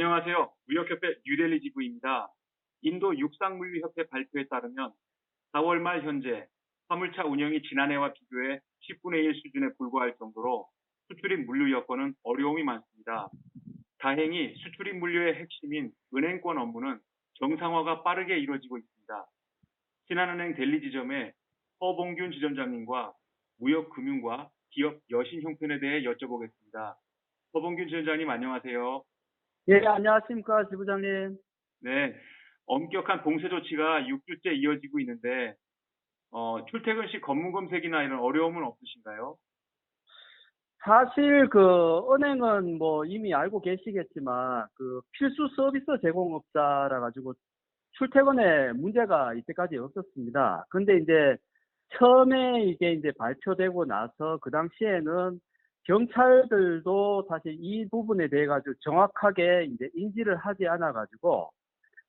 안녕하세요. 무역협회 뉴델리 지부입니다. 인도 육상물류협회 발표에 따르면 4월 말 현재 화물차 운영이 지난해와 비교해 10분의 1 수준에 불과할 정도로 수출입 물류 여건은 어려움이 많습니다. 다행히 수출입 물류의 핵심인 은행권 업무는 정상화가 빠르게 이루어지고 있습니다. 신한은행 델리 지점의 허봉균 지점장님과 무역금융과 기업 여신 형편에 대해 여쭤보겠습니다. 허봉균 지점장님 안녕하세요. 예, 안녕하십니까, 지부장님. 네, 엄격한 봉쇄 조치가 6주째 이어지고 있는데 출퇴근 시 검문 검색이나 이런 어려움은 없으신가요? 사실 은행은 뭐 이미 알고 계시겠지만 필수 서비스 제공업자라 가지고 출퇴근에 문제가 이때까지 없었습니다. 근데 이제 처음에 이게 이제 발표되고 나서 그 당시에는 경찰들도 사실 이 부분에 대해 가지고 정확하게 이제 인지를 하지 않아 가지고,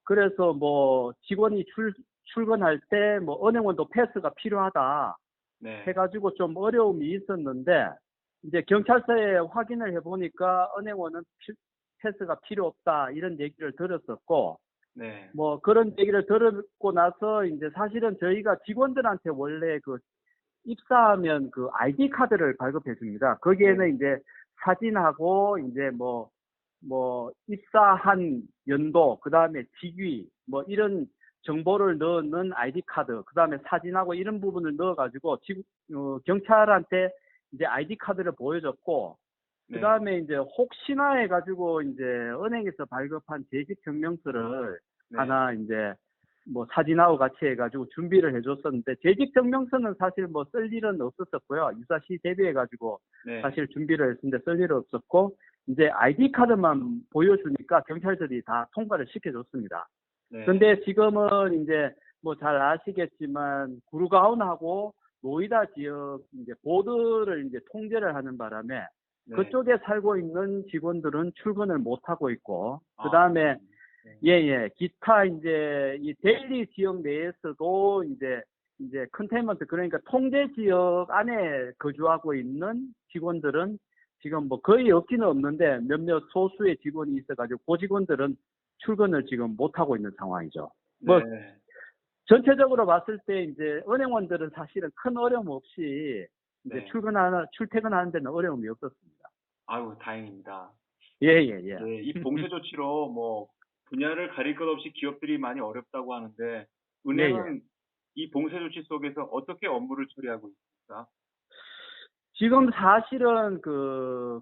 그래서 뭐 직원이 출근할 때 뭐 은행원도 패스가 필요하다 네, 해가지고 좀 어려움이 있었는데, 이제 경찰서에 확인을 해보니까 은행원은 패스가 필요 없다 이런 얘기를 들었었고, 네, 뭐 그런 얘기를 들었고 나서 이제 사실은 저희가 직원들한테 원래 입사하면 아이디 카드를 발급해 줍니다. 네, 거기에는 이제 사진하고 이제 뭐 입사한 연도, 그 다음에 직위, 뭐 이런 정보를 넣는 아이디 카드, 그 다음에 사진하고 이런 부분을 넣어가지고 경찰한테 이제 아이디 카드를 보여줬고, 그 네, 다음에 이제 혹시나 해가지고 이제 은행에서 발급한 재직증명서를 네, 하나 이제 뭐 사진하고 같이 해가지고 준비를 해줬었는데, 재직증명서는 사실 뭐 쓸 일은 없었었고요. 유사시 대비해가지고 네, 사실 준비를 했는데 쓸 일은 없었고, 이제 아이디 카드만 보여주니까 경찰들이 다 통과를 시켜줬습니다. 네, 근데 지금은 이제 뭐 잘 아시겠지만 구루가온하고 노이다 지역 이제 보드를 이제 통제를 하는 바람에 네. 그쪽에 살고 있는 직원들은 출근을 못 하고 있고, 그 아, 다음에 네, 예예 기타 이제 이 델리 지역 내에서도 이제 컨테인먼트, 그러니까 통제 지역 안에 거주하고 있는 직원들은 지금 뭐 거의 없기는 없는데 몇몇 소수의 직원이 있어가지고 그 직원들은 출근을 지금 못 하고 있는 상황이죠. 뭐 네, 전체적으로 봤을 때 이제 은행원들은 사실은 큰 어려움 없이 이제 네. 출퇴근하는 데는 어려움이 없었습니다. 아유, 다행입니다. 예예예. 네, 이 봉쇄 조치로 뭐 분야를 가릴 것 없이 기업들이 많이 어렵다고 하는데 예예. 은행은 이 봉쇄 조치 속에서 어떻게 업무를 처리하고 있습니까? 지금 사실은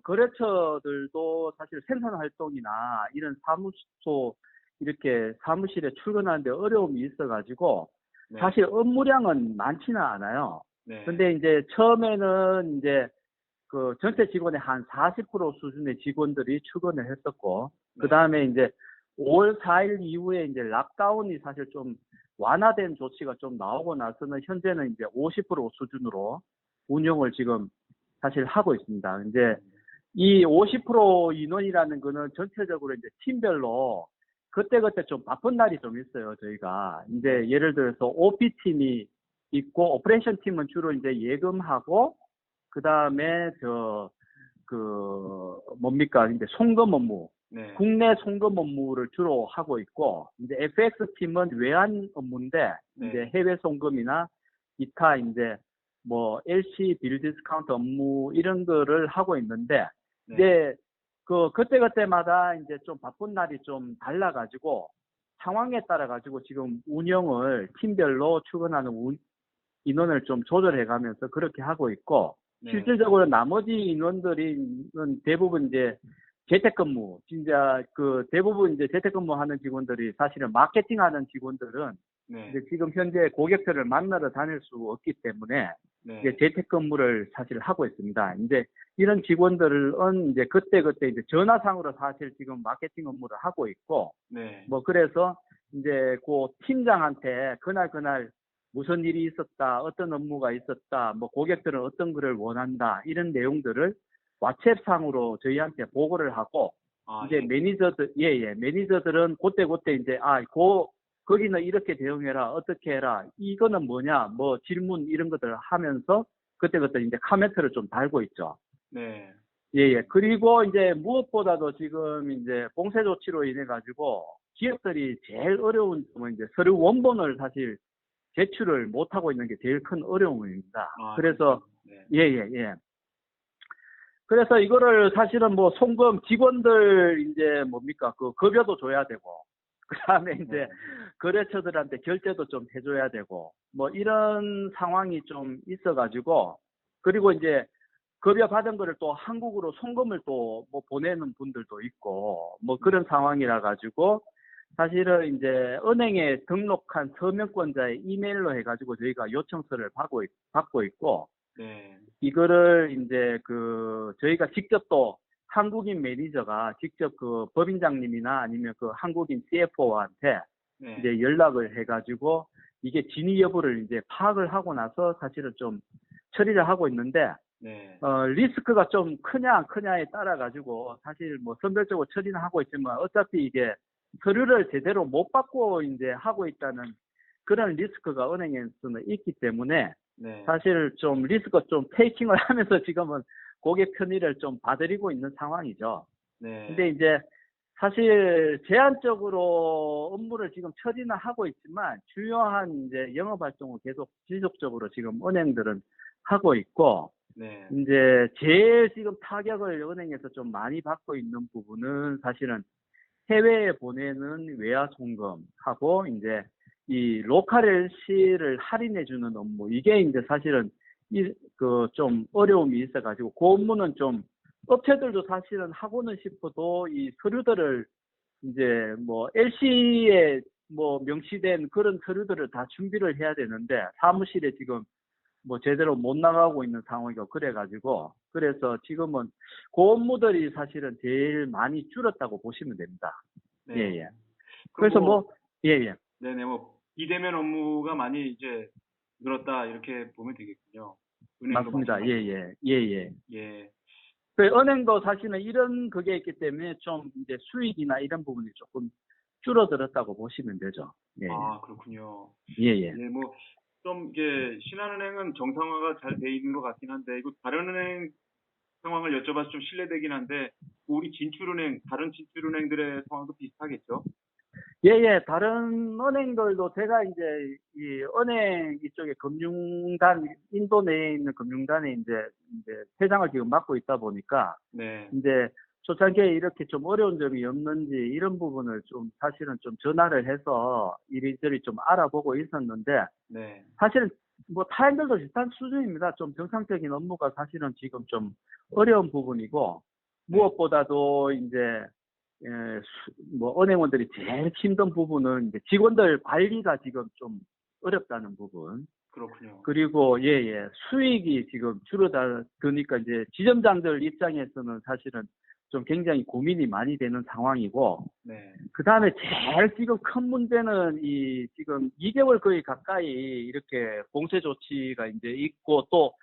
거래처들도 사실 생산 활동이나 이런 사무소 이렇게 사무실에 출근하는데 어려움이 있어가지고 네, 사실 업무량은 많지는 않아요. 네, 근데 이제 처음에는 이제 전체 직원의 한 40% 수준의 직원들이 출근을 했었고, 그 네, 다음에 이제 5월 4일 이후에 이제 락다운이 사실 좀 완화된 조치가 좀 나오고 나서는 현재는 이제 50% 수준으로 운영을 지금 사실 하고 있습니다. 이제 이 50% 인원이라는 거는 전체적으로 이제 팀별로 그때그때 좀 바쁜 날이 좀 있어요, 저희가. 네, 이제 예를 들어서 OP팀이 있고, 오퍼레이션 팀은 주로 이제 예금하고, 그 다음에 뭡니까, 이제 송금 업무, 네, 국내 송금 업무를 주로 하고 있고, 이제 FX 팀은 외환 업무인데, 이제 네, 해외 송금이나 기타 이제 뭐 LC 빌 디스카운트 업무 이런 거를 하고 있는데, 네, 이제 그때그때마다 이제 좀 바쁜 날이 좀 달라가지고, 상황에 따라가지고 지금 운영을 팀별로 출근하는 인원을 좀 조절해가면서 그렇게 하고 있고, 네, 실질적으로 나머지 인원들이 대부분 이제 재택근무, 진짜 대부분 이제 재택근무하는 직원들이, 사실은 마케팅하는 직원들은 이제 네, 지금 현재 고객들을 만나러 다닐 수 없기 때문에 이제 네, 재택근무를 사실 하고 있습니다. 이제 이런 직원들은 이제 그때그때 이제 전화상으로 사실 지금 마케팅 업무를 하고 있고, 네, 뭐 그래서 이제 그 팀장한테 그날 무슨 일이 있었다, 어떤 업무가 있었다, 뭐 고객들은 어떤 거를 원한다, 이런 내용들을 왓츠앱상으로 저희한테 보고를 하고, 아, 이제 예, 매니저들은 그때 이제 거기는 이렇게 대응해라, 어떻게 해라, 이거는 뭐냐, 뭐 질문 이런 것들을 하면서 그때그때 이제 카멘트를 좀 달고 있죠. 네. 예, 예. 그리고 이제 무엇보다도 지금 이제 봉쇄 조치로 인해 가지고 기업들이 제일 어려운 점은 이제 서류 원본을 사실 제출을 못 하고 있는 게 제일 큰 어려움입니다. 아, 그래서 네. 예, 예, 예. 그래서 이거를 사실은 뭐 송금 직원들 이제 뭡니까 그 급여도 줘야 되고 그다음에 이제 네. 거래처들한테 결제도 좀 해줘야 되고 뭐 이런 상황이 좀 있어가지고 그리고 이제 급여 받은 거를 또 한국으로 송금을 또 뭐 보내는 분들도 있고 뭐 그런 상황이라 가지고 사실은 이제 은행에 등록한 서명권자의 이메일로 해가지고 저희가 요청서를 받고 있고 네. 이거를 이제 그 저희가 직접 또 한국인 매니저가 직접 그 법인장님이나 아니면 그 한국인 CFO한테 네. 이제 연락을 해가지고 이게 진위 여부를 이제 파악을 하고 나서 사실은 좀 처리를 하고 있는데 네. 리스크가 좀 크냐 안 크냐에 따라 가지고 사실 뭐 선별적으로 처리는 하고 있지만 어차피 이게 서류를 제대로 못 받고 이제 하고 있다는 그런 리스크가 은행에서는 있기 때문에 네. 사실 좀 리스크 좀 테이킹을 하면서 지금은 고객 편의를 좀 봐드리고 있는 상황이죠. 네. 근데 이제 사실 제한적으로 업무를 지금 처리는 하고 있지만 중요한 이제 영업 활동을 계속 지속적으로 지금 은행들은 하고 있고 네. 이제 제일 지금 타격을 은행에서 좀 많이 받고 있는 부분은 사실은 해외에 보내는 외화 송금하고 이제 이 로컬 LC를 할인해 주는 업무 이게 이제 사실은 이 그 좀 어려움이 있어가지고 그 업무는 좀 업체들도 사실은 하고는 싶어도 이 서류들을 이제 뭐 LC에 뭐 명시된 그런 서류들을 다 준비를 해야 되는데 사무실에 지금 뭐 제대로 못 나가고 있는 상황이고 그래가지고 그래서 지금은 그 업무들이 사실은 제일 많이 줄었다고 보시면 됩니다. 네. 예, 예. 그럼 그래서 뭐, 예, 예. 네네, 비대면 업무가 많이 이제 늘었다, 이렇게 보면 되겠군요. 은행도 맞습니다. 예, 마찬가지고. 예, 예, 예. 예. 그 은행도 사실은 이런 그게 있기 때문에 좀 이제 수익이나 이런 부분이 조금 줄어들었다고 보시면 되죠. 예, 아, 그렇군요. 예, 예, 예. 네, 좀 이게 신한은행은 정상화가 잘 돼 있는 것 같긴 한데, 이거 다른 은행 상황을 여쭤봐서 좀 실례되긴 한데, 우리 진출은행, 다른 진출은행들의 상황도 비슷하겠죠? 예, 예. 다른 은행들도 제가 이제 이 은행 이쪽에 금융단, 인도 내에 있는 금융단에 이제 회장을 지금 맡고 있다 보니까 네. 이제 초창기에 이렇게 좀 어려운 점이 없는지 이런 부분을 좀 사실은 좀 전화를 해서 이리저리 좀 알아보고 있었는데 네. 사실은 뭐 타행들도 비슷한 수준입니다. 좀 정상적인 업무가 사실은 지금 좀 어려운 부분이고 무엇보다도 이제 뭐 은행원들이 제일 힘든 부분은 이제 직원들 관리가 지금 좀 어렵다는 부분. 그렇군요. 그리고 예예 수익이 지금 줄어드니까 이제 지점장들 입장에서는 사실은 좀 굉장히 고민이 많이 되는 상황이고 네. 그 다음에 제일 지금 큰 문제는 이 지금 2개월 거의 가까이 이렇게 봉쇄 조치가 이제 있고 또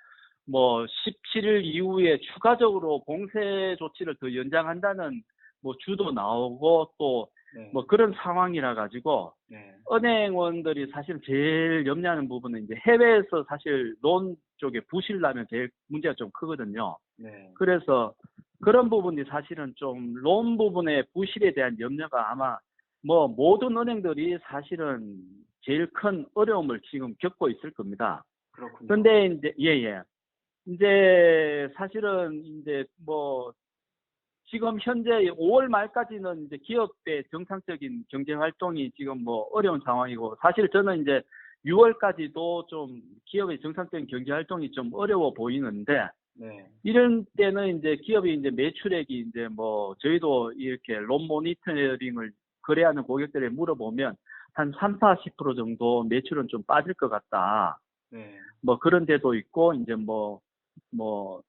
뭐 17일 이후에 추가적으로 봉쇄 조치를 더 연장한다는 뭐 주도 나오고 또 네. 뭐 그런 상황이라 가지고 네. 은행원들이 사실 제일 염려하는 부분은 이제 해외에서 사실 론 쪽에 부실 나면 제일 문제가 좀 크거든요. 네. 그래서 그런 부분이 사실은 좀 론 부분의 부실에 대한 염려가 아마 뭐 모든 은행들이 사실은 제일 큰 어려움을 지금 겪고 있을 겁니다. 그렇군요. 근데 이제 예예. 이제 사실은 이제 뭐 지금 현재 5월 말까지는 이제 기업의 정상적인 경제 활동이 지금 뭐 어려운 상황이고 사실 저는 이제 6월까지도 좀 기업의 정상적인 경제 활동이 좀 어려워 보이는데 네. 이런 때는 이제 기업이 이제 매출액이 이제 뭐 저희도 이렇게 론 모니터링을 거래하는 고객들에 물어보면 한 3, 40% 정도 매출은 좀 빠질 것 같다. 네. 뭐 그런 데도 있고 이제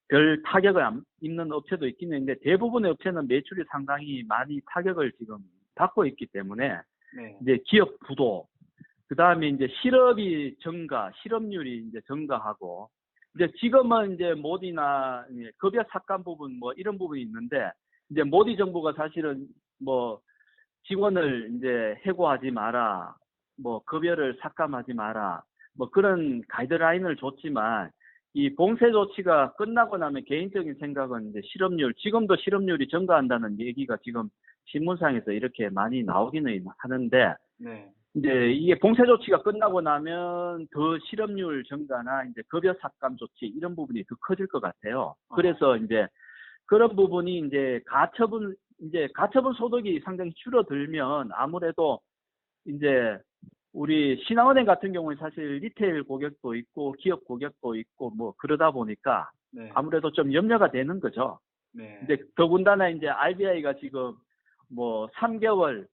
별 타격을 안 입는 업체도 있긴 했는데 대부분의 업체는 매출이 상당히 많이 타격을 지금 받고 있기 때문에 네. 이제 기업 부도 그 다음에 이제 실업이 증가, 실업률이 이제 증가하고 이제 지금은 이제 모디나 급여 삭감 부분 뭐 이런 부분이 있는데 이제 모디 정부가 사실은 뭐 직원을 이제 해고하지 마라, 뭐 급여를 삭감하지 마라, 뭐 그런 가이드라인을 줬지만 이 봉쇄 조치가 끝나고 나면 개인적인 생각은 이제 실업률, 지금도 실업률이 증가한다는 얘기가 지금 신문상에서 이렇게 많이 나오기는 하는데, 네. 이제 이게 봉쇄 조치가 끝나고 나면 더 실업률 증가나 이제 급여 삭감 조치 이런 부분이 더 커질 것 같아요. 그래서 이제 그런 부분이 이제 가처분 소득이 상당히 줄어들면 아무래도 이제 우리 신한은행 같은 경우에 사실 리테일 고객도 있고 기업 고객도 있고 뭐 그러다 보니까 네. 아무래도 좀 염려가 되는 거죠. 네. 근데 더군다나 이제 RBI가 지금 뭐 3개월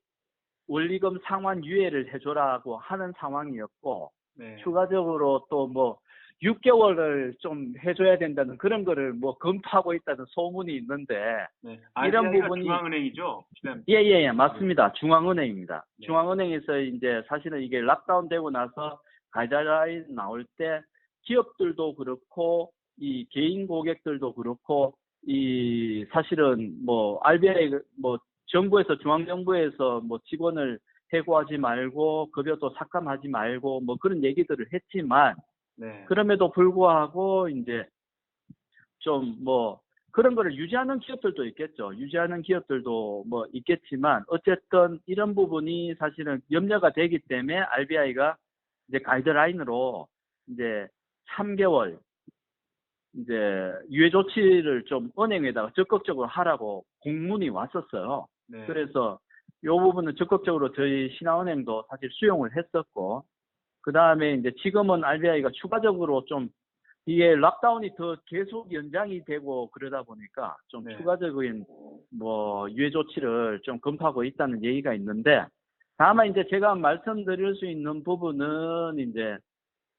원리금 상환 유예를 해줘라고 하는 상황이었고, 네. 추가적으로 또 뭐 6개월을 좀 해줘야 된다는 그런 거를 뭐 검토하고 있다는 소문이 있는데, 네. 이런 RBI가 부분이 중앙은행이죠, 시장님? 예, 맞습니다. 중앙은행입니다. 네. 중앙은행에서 이제 사실은 이게 락다운 되고 나서 가이드라인 나올 때 기업들도 그렇고 이 개인 고객들도 그렇고 이 사실은 뭐 RBI 뭐 정부에서 중앙정부에서 뭐 직원을 해고하지 말고 급여도 삭감하지 말고 뭐 그런 얘기들을 했지만 네. 그럼에도 불구하고 이제 좀 뭐 그런 거를 유지하는 기업들도 있겠죠. 유지하는 기업들도 뭐 있겠지만 어쨌든 이런 부분이 사실은 염려가 되기 때문에 RBI가 이제 가이드라인으로 이제 3개월 이제 유예 조치를 좀 은행에다가 적극적으로 하라고 공문이 왔었어요. 네. 그래서 이 부분은 적극적으로 저희 신한은행도 사실 수용을 했었고, 그 다음에 이제 지금은 RBI가 추가적으로 좀 이게 락다운이 더 계속 연장이 되고 그러다 보니까 좀 네. 추가적인 뭐 유예 조치를 좀 검토하고 있다는 얘기가 있는데, 다만 이제 제가 말씀드릴 수 있는 부분은 이제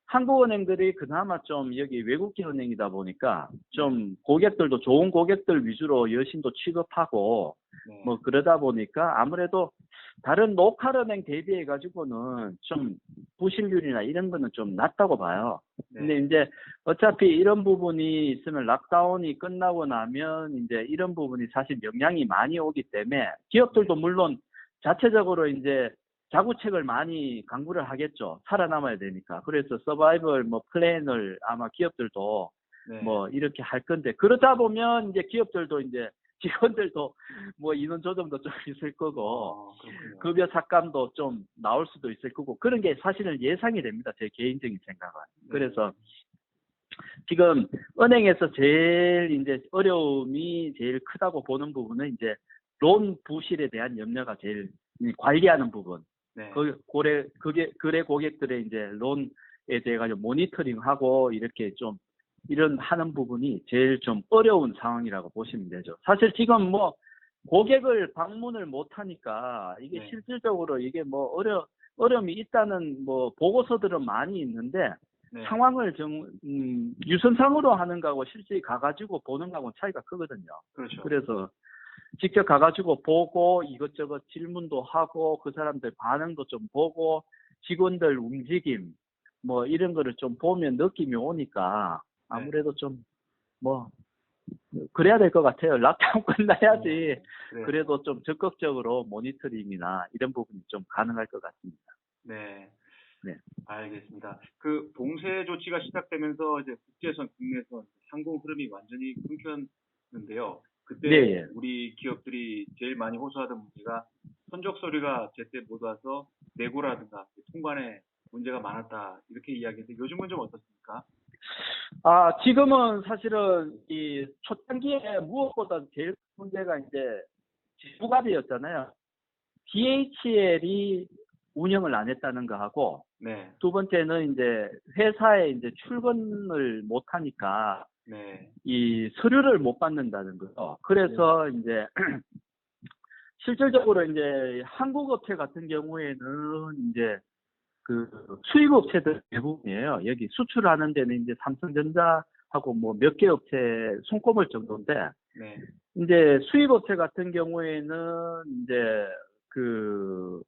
한국은행들이 그나마 좀 여기 외국계 은행이다 보니까 좀 고객들도 좋은 고객들 위주로 여신도 취급하고 네. 뭐 그러다 보니까 아무래도 다른 로컬 은행 대비해 가지고는 좀 부실률이나 이런 거는 좀 낮다고 봐요. 네. 근데 이제 어차피 이런 부분이 있으면 락다운이 끝나고 나면 이제 이런 부분이 사실 영향이 많이 오기 때문에 기업들도 물론 자체적으로 이제 자구책을 많이 강구를 하겠죠. 살아남아야 되니까. 그래서 서바이벌 뭐 플랜을 아마 기업들도 네. 뭐 이렇게 할 건데, 그러다 보면 이제 기업들도 이제 직원들도 뭐 인원 조정도 좀 있을 거고 그렇군요. 급여 삭감도 좀 나올 수도 있을 거고 그런 게 사실은 예상이 됩니다. 제 개인적인 생각은. 네. 그래서 지금 은행에서 제일 이제 어려움이 제일 크다고 보는 부분은 이제 론 부실에 대한 염려가 제일 관리하는 부분. 네. 거래 고객들의 이제 론에 대해 가지고 모니터링하고 이렇게 좀 이런 하는 부분이 제일 좀 어려운 상황이라고 보시면 되죠. 사실 지금 뭐 고객을 방문을 못 하니까 이게 네. 실질적으로 이게 뭐 어려움이 있다는 뭐 보고서들은 많이 있는데 네. 상황을 유선상으로 하는 거하고 실제 가가지고 보는 거하고는 차이가 크거든요. 그렇죠. 그래서 직접 가가지고 보고 이것저것 질문도 하고 그 사람들 반응도 좀 보고 직원들 움직임 뭐 이런 거를 좀 보면 느낌이 오니까 아무래도 좀 뭐 그래야 될 것 같아요. 락다운 끝나야지. 네. 그래도 좀 적극적으로 모니터링이나 이런 부분이 좀 가능할 것 같습니다. 네. 네. 알겠습니다. 그 봉쇄 조치가 시작되면서 이제 국제선, 국내선 항공 흐름이 완전히 끊겼는데요. 그때 네. 우리 기업들이 제일 많이 호소하던 문제가 선적 서류가 제때 못 와서 내고라든가 통관에 문제가 많았다 이렇게 이야기했는데 요즘은 좀 어떻습니까? 지금은 사실은 이 초창기에 무엇보다 제일 큰 문제가 이제 지부갑이었잖아요. DHL이 운영을 안 했다는 거하고 네. 두 번째는 이제 회사에 이제 출근을 못 하니까 네. 이 서류를 못 받는다는 거죠. 그래서 이제 실질적으로 이제 한국 업체 같은 경우에는 이제 그 수입 업체들 대부분이에요. 여기 수출하는 데는 이제 삼성전자하고 뭐 몇 개 업체 손꼽을 정도인데 네. 이제 수입 업체 같은 경우에는 이제 그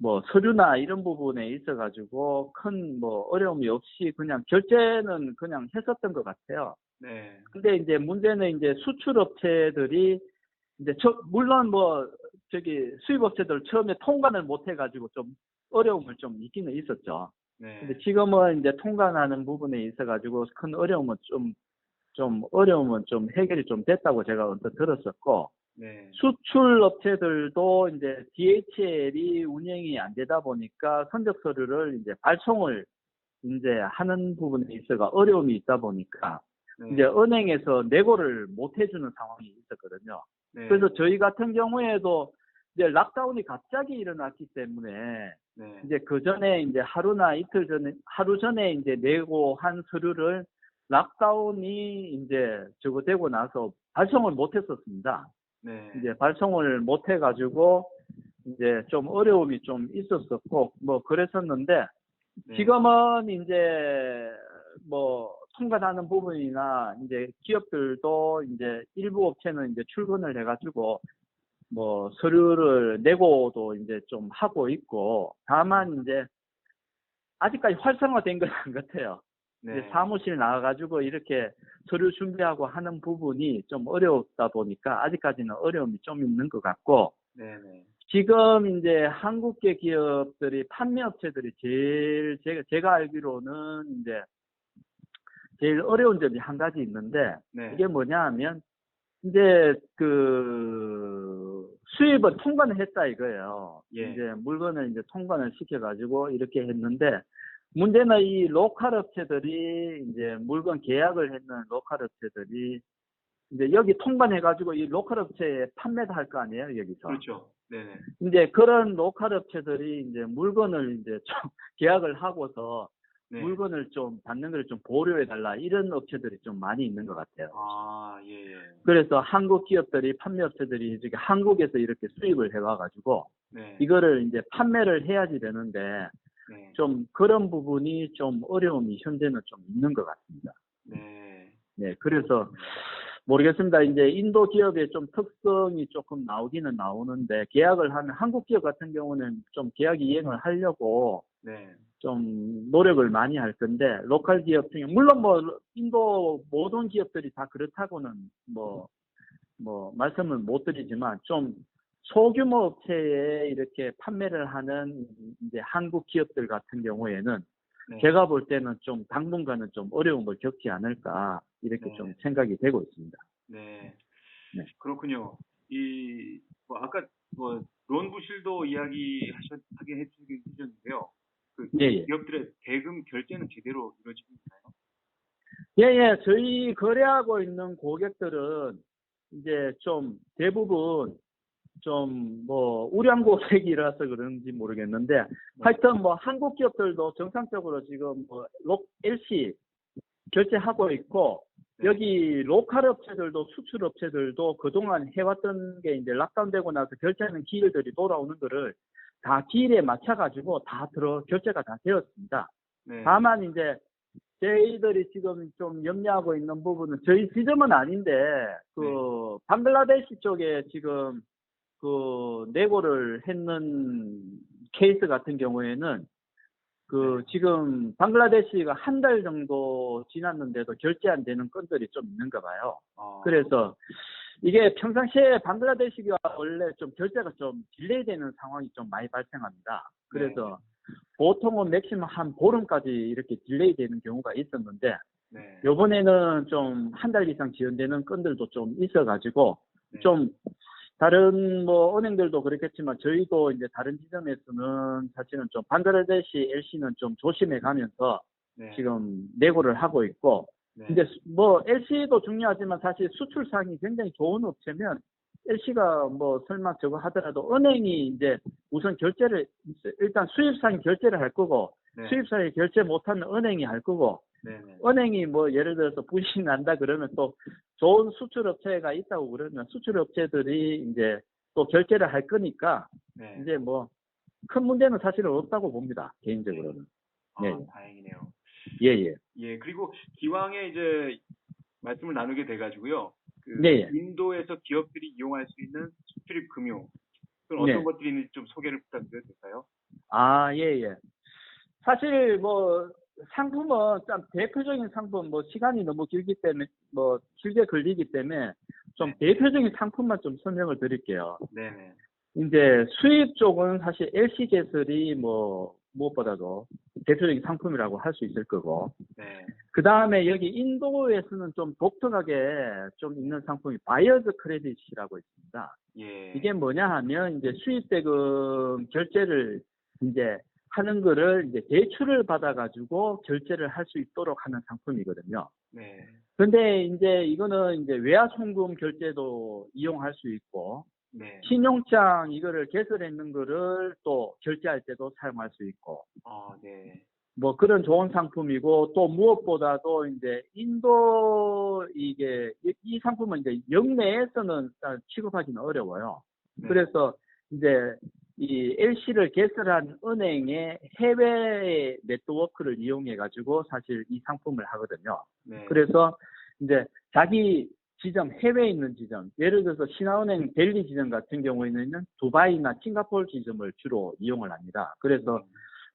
뭐 서류나 이런 부분에 있어가지고 큰 뭐 어려움이 없이 그냥 결제는 그냥 했었던 것 같아요. 네. 근데 이제 문제는 이제 수출 업체들이 이제 물론 뭐 저기 수입 업체들 처음에 통관을 못 해가지고 좀 어려움을 좀 있기는 있었죠. 네. 근데 지금은 이제 통관하는 부분에 있어가지고 큰 어려움은 어려움은 좀 해결이 좀 됐다고 제가 언뜻 들었었고, 네. 수출 업체들도 이제 DHL이 운영이 안 되다 보니까 선적 서류를 이제 발송을 이제 하는 부분에 있어가 어려움이 있다 보니까 네. 이제 은행에서 내고를 못 해주는 상황이 있었거든요. 네. 그래서 저희 같은 경우에도 이제 락다운이 갑자기 일어났기 때문에 네. 이제 그 전에 이제 하루 전에 이제 내고 한 서류를 락다운이 이제 저거 되고 나서 발송을 못 했었습니다. 네. 이제 발송을 못 해가지고 이제 좀 어려움이 좀 있었었고 뭐 그랬었는데 네. 지금은 이제 뭐 통관하는 부분이나 이제 기업들도 이제 일부 업체는 이제 출근을 해가지고 뭐 서류를 내고도 이제 좀 하고 있고, 다만 이제 아직까지 활성화된 건 안 같아요. 이제 네. 사무실 나가가지고 이렇게 서류 준비하고 하는 부분이 좀 어렵다 보니까 아직까지는 어려움이 좀 있는 것 같고, 네. 네. 지금 이제 한국계 기업들이 판매업체들이 제가 알기로는 이제 제일 어려운 점이 한 가지 있는데, 네. 이게 뭐냐 하면 이제 그 수입은 통관을 했다 이거예요. 예. 이제 물건을 이제 통관을 시켜가지고 이렇게 했는데, 문제는 이 로컬 업체들이 이제 물건 계약을 했는 로컬 업체들이 이제 여기 통관해가지고 이 로컬 업체에 판매도 할 거 아니에요, 여기서. 그렇죠. 네네. 이제 그런 로컬 업체들이 이제 물건을 이제 좀 계약을 하고서 네. 물건을 좀 받는 걸 좀 보류해 달라, 이런 업체들이 좀 많이 있는 것 같아요. 아, 예, 예. 그래서 한국 기업들이, 판매업체들이 이렇게 한국에서 이렇게 수입을 해와가지고 네. 이거를 이제 판매를 해야지 되는데 네. 좀 그런 부분이 좀 어려움이 현재는 좀 있는 것 같습니다. 네. 네, 그래서 모르겠습니다. 이제 인도 기업의 좀 특성이 조금 나오기는 나오는데, 계약을 하면 한국 기업 같은 경우는 좀 계약 이행을 하려고 네. 좀 노력을 많이 할 건데, 로컬 기업 중에 물론 뭐 인도 모든 기업들이 다 그렇다고는 뭐 말씀은 못 드리지만, 좀 소규모 업체에 이렇게 판매를 하는 이제 한국 기업들 같은 경우에는 네. 제가 볼 때는 좀 당분간은 좀 어려움을 겪지 않을까, 이렇게 네. 좀 생각이 되고 있습니다. 네. 네. 그렇군요. 뭐 아까 뭐 론부실도 하게 해주셨는데요. 그 예, 예. 기업들의 대금 결제는 제대로 이루어지고 있나요? 예, 예. 저희 거래하고 있는 고객들은 이제 좀 대부분 좀 뭐 우량 고객이라서 그런지 모르겠는데, 하여튼 뭐 한국 기업들도 정상적으로 지금 뭐 LC 결제하고 있고, 네. 여기 로컬 업체들도, 수출 업체들도 그동안 해왔던 게 이제 락다운되고 나서 결제하는 기일들이 돌아오는 거를 다 기일에 맞춰가지고 다 결제가 다 되었습니다. 네. 다만 이제 저희들이 지금 좀 염려하고 있는 부분은, 저희 지점은 아닌데 그 방글라데시 쪽에 지금 그 내고를 했는 케이스 같은 경우에는 그 지금 방글라데시가 한 달 정도 지났는데도 결제 안 되는 건들이 좀 있는가 봐요. 그래서 이게 평상시에 방글라데시가 원래 좀 결제가 좀 딜레이 되는 상황이 좀 많이 발생합니다. 그래서 보통은 맥시멈 한 보름까지 이렇게 딜레이 되는 경우가 있었는데, 네. 요번에는 좀 한 달 이상 지연되는 건들도 좀 있어가지고, 네. 좀 다른 뭐 은행들도 그렇겠지만 저희도 이제 다른 지점에서는 사실은 좀 방글라데시 LC는 좀 조심해 가면서 네. 지금 내고를 하고 있고, 네. 이제 뭐 LC도 중요하지만 사실 수출상이 굉장히 좋은 업체면 LC가 뭐 설마 저거 하더라도 은행이 이제 우선 결제를, 일단 수입상이 결제를 할 거고, 네. 수입상이 결제 못하면 은행이 할 거고, 네. 네. 은행이 뭐 예를 들어서 부실이 난다 그러면 또 좋은 수출업체가 있다고 그러면 수출업체들이 이제 또 결제를 할 거니까, 네. 이제 뭐 큰 문제는 사실은 없다고 봅니다, 개인적으로는. 예, 다행이네요. 예, 예. 예, 그리고 기왕에 이제 말씀을 나누게 돼가지고요. 네, 예. 인도에서 기업들이 이용할 수 있는 수출입 금융, 그건 네. 어떤 것들이 있는지 좀 소개를 부탁드려도 될까요? 아, 예, 예. 사실 뭐 상품은 참 대표적인 상품, 뭐 시간이 너무 길기 때문에 뭐 길게 걸리기 때문에 좀 대표적인 상품만 좀 설명을 드릴게요. 네네. 이제 수입 쪽은 사실 LC제설이 뭐 무엇보다도 대표적인 상품이라고 할 수 있을 거고, 네. 그 다음에 여기 인도에서는 좀 독특하게 좀 있는 상품이 바이어즈 크레딧이라고 있습니다. 예. 이게 뭐냐 하면 이제 수입대금 결제를 이제 하는 거를 이제 대출을 받아가지고 결제를 할 수 있도록 하는 상품이거든요. 네. 근데 이제 이거는 이제 외화송금 결제도 이용할 수 있고, 네. 신용장 이거를 개설했는 거를 또 결제할 때도 사용할 수 있고, 네. 뭐 그런 좋은 상품이고, 또 무엇보다도 이제 인도 이 상품은 이제 영내에서는 일단 취급하기는 어려워요. 네. 그래서 이제 이 LC를 개설한 은행의 해외 네트워크를 이용해 가지고 사실 이 상품을 하거든요. 네. 그래서 이제 자기 지점, 해외에 있는 지점, 예를 들어서 신한은행 델리 지점 같은 경우에는 두바이나 싱가포르 지점을 주로 이용을 합니다. 그래서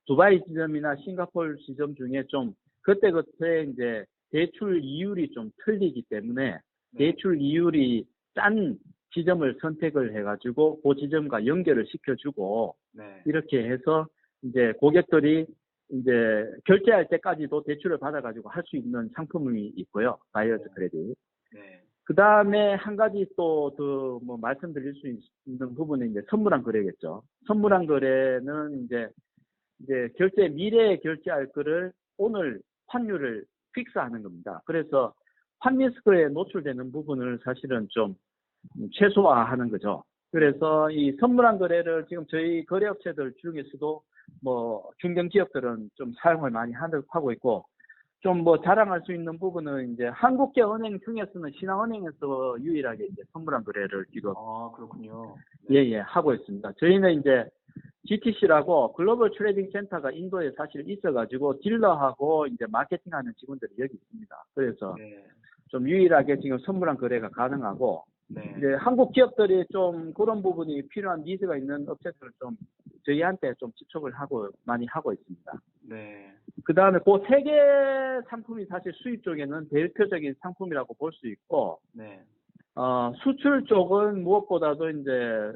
두바이 지점이나 싱가포르 지점 중에 좀 그때그때 이제 대출 이율이 좀 틀리기 때문에 대출 이율이 싼 지점을 선택을 해가지고 그 지점과 연결을 시켜주고 네. 이렇게 해서 이제 고객들이 이제 결제할 때까지도 대출을 받아가지고 할 수 있는 상품이 있고요. 바이어즈 크레딧. 네. 그 다음에 한 가지 또 더 뭐 말씀드릴 수 있는 부분은 이제 선물한 거래겠죠. 선물한 거래는 이제 미래에 결제할 거를 오늘 환율을 픽스하는 겁니다. 그래서 환리스크에 노출되는 부분을 사실은 좀 최소화하는 거죠. 그래서 이 선물한 거래를 지금 저희 거래업체들 중에서도 뭐 중견기업들은 좀 사용을 많이 하고 있고, 좀 뭐 자랑할 수 있는 부분은 이제 한국계 은행 중에서는 신한은행에서 유일하게 이제 선물한 거래를 지금 그렇군요. 예, 하고 있습니다. 저희는 이제 GTC라고 글로벌 트레이딩 센터가 인도에 사실 있어가지고 딜러하고 이제 마케팅하는 직원들이 여기 있습니다. 그래서 네. 좀 유일하게 지금 선물한 거래가 가능하고, 네. 이제 한국 기업들이 좀 그런 부분이 필요한 니즈가 있는 업체들을 좀 저희한테 좀 집촉을 많이 하고 있습니다. 네. 그 다음에 그 세 개 상품이 사실 수입 쪽에는 대표적인 상품이라고 볼 수 있고, 네. 수출 쪽은 무엇보다도 이제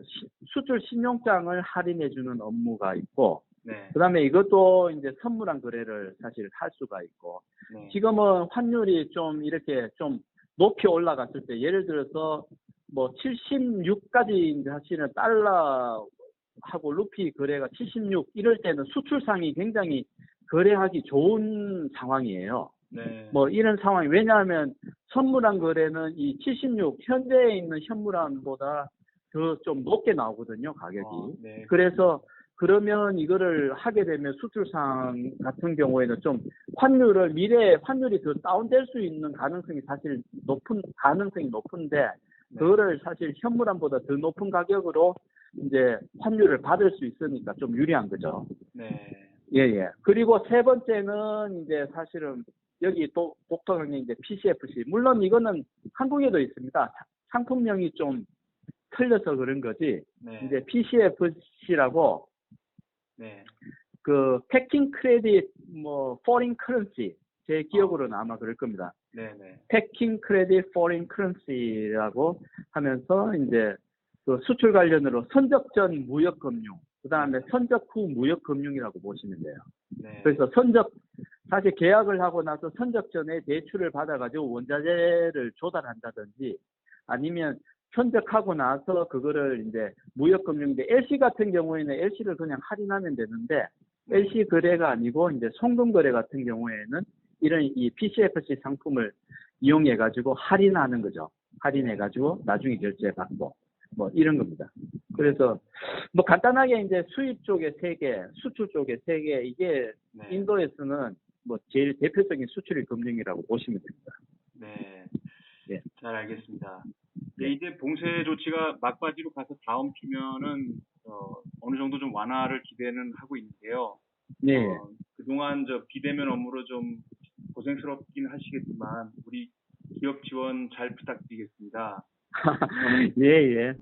수출 신용장을 할인해주는 업무가 있고, 네. 그 다음에 이것도 이제 선물한 거래를 사실 할 수가 있고, 네. 지금은 환율이 좀 이렇게 좀 높이 올라갔을 때, 예를 들어서 뭐 76까지 이제 사실은 달러하고 루피 거래가 76 이럴 때는 수출상이 굉장히 거래하기 좋은 상황이에요. 네. 뭐 이런 상황이, 왜냐하면 선물한 거래는 이 76 현재에 있는 현물함보다 더 좀 높게 나오거든요, 가격이. 네. 그래서 그러면 이거를 하게 되면 수출상 같은 경우에는 좀 미래에 환율이 더 다운될 수 있는 가능성이 사실 가능성이 높은데, 그거를 사실 현물함보다 더 높은 가격으로 이제 환율을 받을 수 있으니까 좀 유리한 거죠. 네. 예. 그리고 세 번째는 이제 사실은 여기 독특한 이제 PCFC. 물론 이거는 한국에도 있습니다. 상품명이 좀 틀려서 그런 거지. 네. 이제 PCFC라고 네. 그 패킹 크레딧 뭐 포린 커런시, 제 기억으로는 아마 그럴 겁니다. 네. 패킹 크레딧 포린 커런시라고 하면서 이제 그 수출 관련으로 선적 전 무역 금융, 그다음에 선적 후 무역 금융이라고 보시면 돼요. 네. 그래서 사실 계약을 하고 나서 선적 전에 대출을 받아가지고 원자재를 조달한다든지, 아니면 선적하고 나서 그거를 이제 무역금융인데, LC 같은 경우에는 LC를 그냥 할인하면 되는데, LC 거래가 아니고 이제 송금 거래 같은 경우에는 이런 이 PCFC 상품을 이용해가지고 할인하는 거죠. 할인해가지고 나중에 결제받고 뭐 이런 겁니다. 그래서 뭐 간단하게 이제 수입 쪽에 3개, 수출 쪽에 3개, 이게 네. 인도에서는 뭐 제일 대표적인 수출입 금융이라고 보시면 됩니다. 네. 예. 잘 알겠습니다. 네, 이제 봉쇄 조치가 막바지로 가서 다음 주면은 어느 정도 좀 완화를 기대는 하고 있는데요. 네. 그동안 비대면 업무로 좀 고생스럽긴 하시겠지만 우리 기업 지원 잘 부탁드리겠습니다. 예.